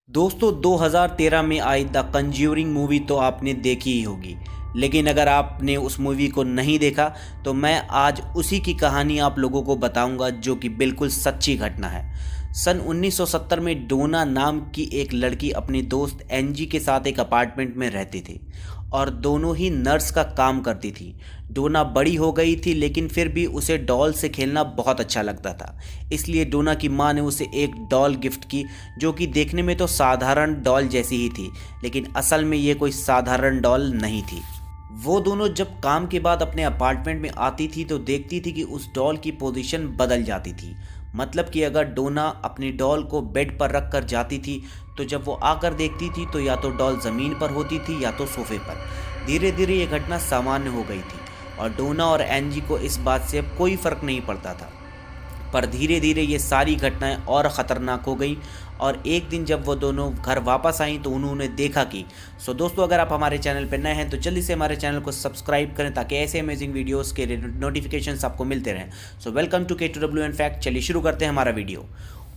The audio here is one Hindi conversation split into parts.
दोस्तों 2013 में आई द कंज्यूरिंग मूवी तो आपने देखी ही होगी। लेकिन अगर आपने उस मूवी को नहीं देखा तो मैं आज उसी की कहानी आप लोगों को बताऊंगा, जो कि बिल्कुल सच्ची घटना है। सन 1970 में डोना नाम की एक लड़की अपनी दोस्त एनजी के साथ एक अपार्टमेंट में रहती थी और दोनों ही नर्स का काम करती थी। डोना बड़ी हो गई थी, लेकिन फिर भी उसे डॉल से खेलना बहुत अच्छा लगता था। इसलिए डोना की माँ ने उसे एक डॉल गिफ्ट की, जो कि देखने में तो साधारण डॉल जैसी ही थी, लेकिन असल में ये कोई साधारण डॉल नहीं थी। वो दोनों जब काम के बाद अपने अपार्टमेंट में आती थी तो देखती थी कि उस डॉल की पोजीशन बदल जाती थी। मतलब कि अगर डोना अपनी डॉल को बेड पर रख कर जाती थी तो जब वो आकर देखती थी तो या तो डॉल ज़मीन पर होती थी या तो सोफे पर। धीरे धीरे ये घटना सामान्य हो गई थी और डोना और एनजी को इस बात से अब कोई फ़र्क नहीं पड़ता था। पर धीरे धीरे ये सारी घटनाएं और ख़तरनाक हो गई और एक दिन जब वो दोनों घर वापस आई तो उन्होंने देखा कि दोस्तों, अगर आप हमारे चैनल पर नए हैं तो जल्दी से हमारे चैनल को सब्सक्राइब करें ताकि ऐसे अमेजिंग वीडियोस के नोटिफिकेशंस आपको मिलते रहें। Welcome to K2W and fact. चलिए शुरू करते हैं हमारा वीडियो।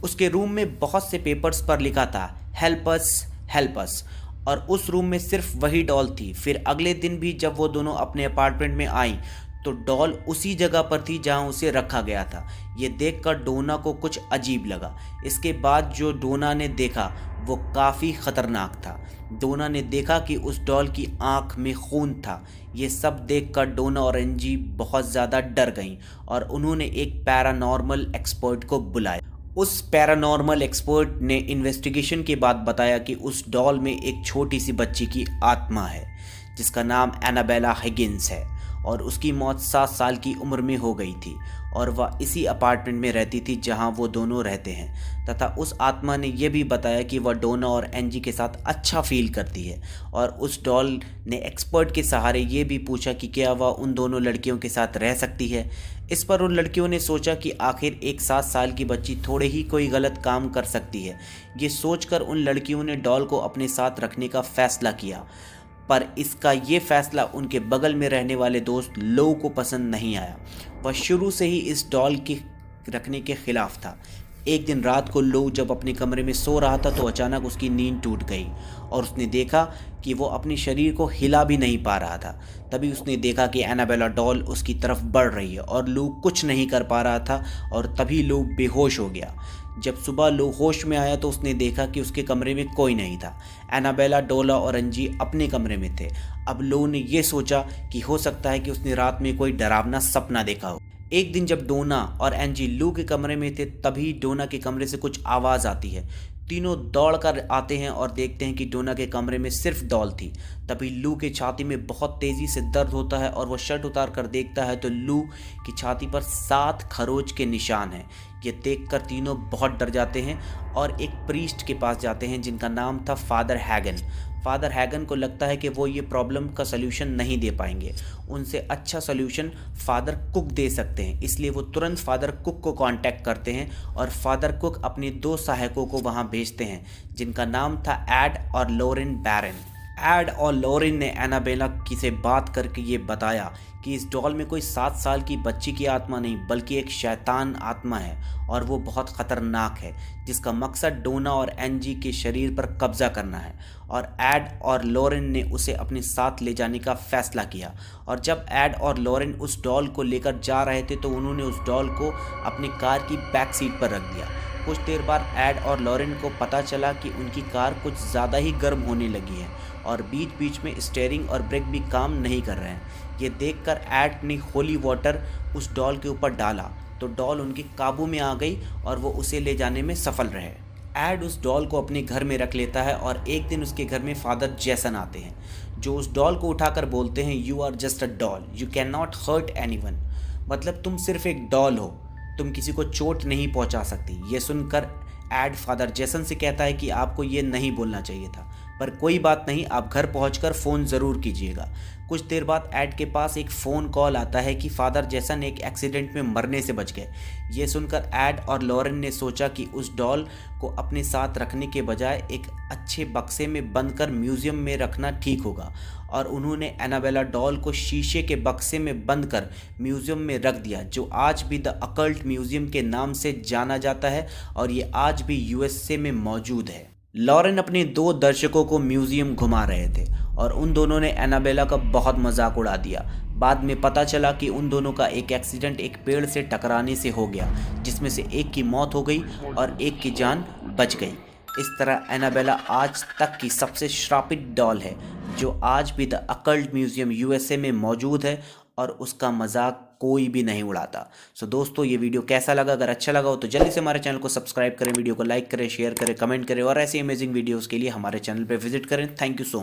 उसके रूम में बहुत से पेपर्स पर लिखा था हेल्प अस हेल्प अस, और उस रूम में सिर्फ वही डॉल थी। फिर अगले दिन भी जब वो दोनों अपने अपार्टमेंट में आई तो डॉल उसी जगह पर थी जहां उसे रखा गया था। ये देखकर डोना को कुछ अजीब लगा। इसके बाद जो डोना ने देखा वो काफ़ी ख़तरनाक था। डोना ने देखा कि उस डॉल की आंख में खून था। ये सब देखकर डोना और एनजी बहुत ज़्यादा डर गईं और उन्होंने एक पैरानॉर्मल एक्सपर्ट को बुलाया। उस पैरानॉर्मल एक्सपर्ट ने इन्वेस्टिगेशन के बाद बताया कि उस डॉल में एक छोटी सी बच्ची की आत्मा है जिसका नाम एनाबेला हिगिंस है और उसकी मौत 7 साल की उम्र में हो गई थी और वह इसी अपार्टमेंट में रहती थी जहां वो दोनों रहते हैं। तथा उस आत्मा ने यह भी बताया कि वह डोना और एनजी के साथ अच्छा फील करती है और उस डॉल ने एक्सपर्ट के सहारे ये भी पूछा कि क्या वह उन दोनों लड़कियों के साथ रह सकती है। इस पर उन लड़कियों ने सोचा कि आखिर एक 7 साल की बच्ची थोड़े ही कोई गलत काम कर सकती है। ये सोचकर उन लड़कियों ने डॉल को अपने साथ रखने का फैसला किया। पर इसका ये फैसला उनके बगल में रहने वाले दोस्त लो को पसंद नहीं आया। वह शुरू से ही इस डॉल के रखने के खिलाफ था। एक दिन रात को लो जब अपने कमरे में सो रहा था तो अचानक उसकी नींद टूट गई और उसने देखा कि वो अपने शरीर को हिला भी नहीं पा रहा था। तभी उसने देखा कि एनाबेला डॉल उसकी तरफ बढ़ रही है और लो कुछ नहीं कर पा रहा था और तभी लो बेहोश हो गया। जब सुबह लो होश में आया तो उसने देखा कि उसके कमरे में कोई नहीं था। एनाबेला, डोला और अंजी अपने कमरे में थे। अब लो ने यह सोचा कि हो सकता है कि उसने रात में कोई डरावना सपना देखा हो। एक दिन जब डोना और एनजी लू के कमरे में थे तभी डोना के कमरे से कुछ आवाज़ आती है। तीनों दौड़ कर आते हैं और देखते हैं कि डोना के कमरे में सिर्फ डॉल थी। तभी लू के छाती में बहुत तेज़ी से दर्द होता है और वो शर्ट उतार कर देखता है तो लू की छाती पर 7 खरोच के निशान हैं। ये देखकर तीनों बहुत डर जाते हैं और एक प्रीस्ट के पास जाते हैं जिनका नाम था फादर हैगन। फादर हैगन को लगता है कि वो ये प्रॉब्लम का सल्यूशन नहीं दे पाएंगे। उनसे अच्छा सल्यूशन फादर कुक दे सकते हैं। इसलिए वो तुरंत फादर कुक को कांटेक्ट करते हैं और फादर कुक अपने 2 सहायकों को वहाँ भेजते हैं जिनका नाम था एड और लॉरेन बैरन। एड और लॉरेन ने एनाबेला से बात करके ये बताया कि इस डॉल में कोई 7 साल की बच्ची की आत्मा नहीं बल्कि एक शैतान आत्मा है और वो बहुत ख़तरनाक है जिसका मकसद डोना और एनजी के शरीर पर कब्जा करना है। और एड और लॉरेन ने उसे अपने साथ ले जाने का फैसला किया और जब एड और लॉरेन उस डॉल को लेकर जा रहे थे तो उन्होंने उस डॉल को अपनी कार की बैक सीट पर रख दिया। कुछ देर बाद एड और लॉरेन को पता चला कि उनकी कार कुछ ज़्यादा ही गर्म होने लगी है और बीच बीच में स्टीयरिंग और ब्रेक भी काम नहीं कर रहे हैं। ये देखकर एड ने होली वाटर उस डॉल के ऊपर डाला तो डॉल उनके काबू में आ गई और वो उसे ले जाने में सफल रहे। एड उस डॉल को अपने घर में रख लेता है और एक दिन उसके घर में फादर जैसन आते हैं जो उस डॉल को उठाकर बोलते हैं you are just a doll, you can not hurt anyone. मतलब तुम सिर्फ एक डॉल हो, तुम किसी को चोट नहीं पहुंचा सकती। ये सुनकर एड फादर जैसन से कहता है कि आपको ये नहीं बोलना चाहिए था, पर कोई बात नहीं, आप घर पहुंचकर फ़ोन ज़रूर कीजिएगा। कुछ देर बाद एड के पास एक फ़ोन कॉल आता है कि फादर जैसन एक एक्सीडेंट में मरने से बच गए। ये सुनकर एड और लॉरेन ने सोचा कि उस डॉल को अपने साथ रखने के बजाय एक अच्छे बक्से में बंद कर म्यूज़ियम में रखना ठीक होगा और उन्होंने एनाबेला डॉल को शीशे के बक्से में बंद कर म्यूज़ियम में रख दिया जो आज भी द अकल्ट म्यूज़ियम के नाम से जाना जाता है और ये आज भी यूएसए में मौजूद है। लॉरेन अपने दो दर्शकों को म्यूजियम घुमा रहे थे और उन दोनों ने एनाबेला का बहुत मजाक उड़ा दिया। बाद में पता चला कि उन दोनों का एक एक्सीडेंट एक पेड़ से टकराने से हो गया, जिसमें से एक की मौत हो गई और एक की जान बच गई। इस तरह एनाबेला आज तक की सबसे श्रापित डॉल है, जो आज भी द अकल्ट म्यूजियम यूएसए में मौजूद है और उसका मजाक कोई भी नहीं उड़ाता। सो दोस्तों, ये वीडियो कैसा लगा? अगर अच्छा लगा हो तो जल्दी से हमारे चैनल को सब्सक्राइब करें, वीडियो को लाइक करें, शेयर करें, कमेंट करें और ऐसी अमेजिंग वीडियोस के लिए हमारे चैनल पर विजिट करें। Thank you so much.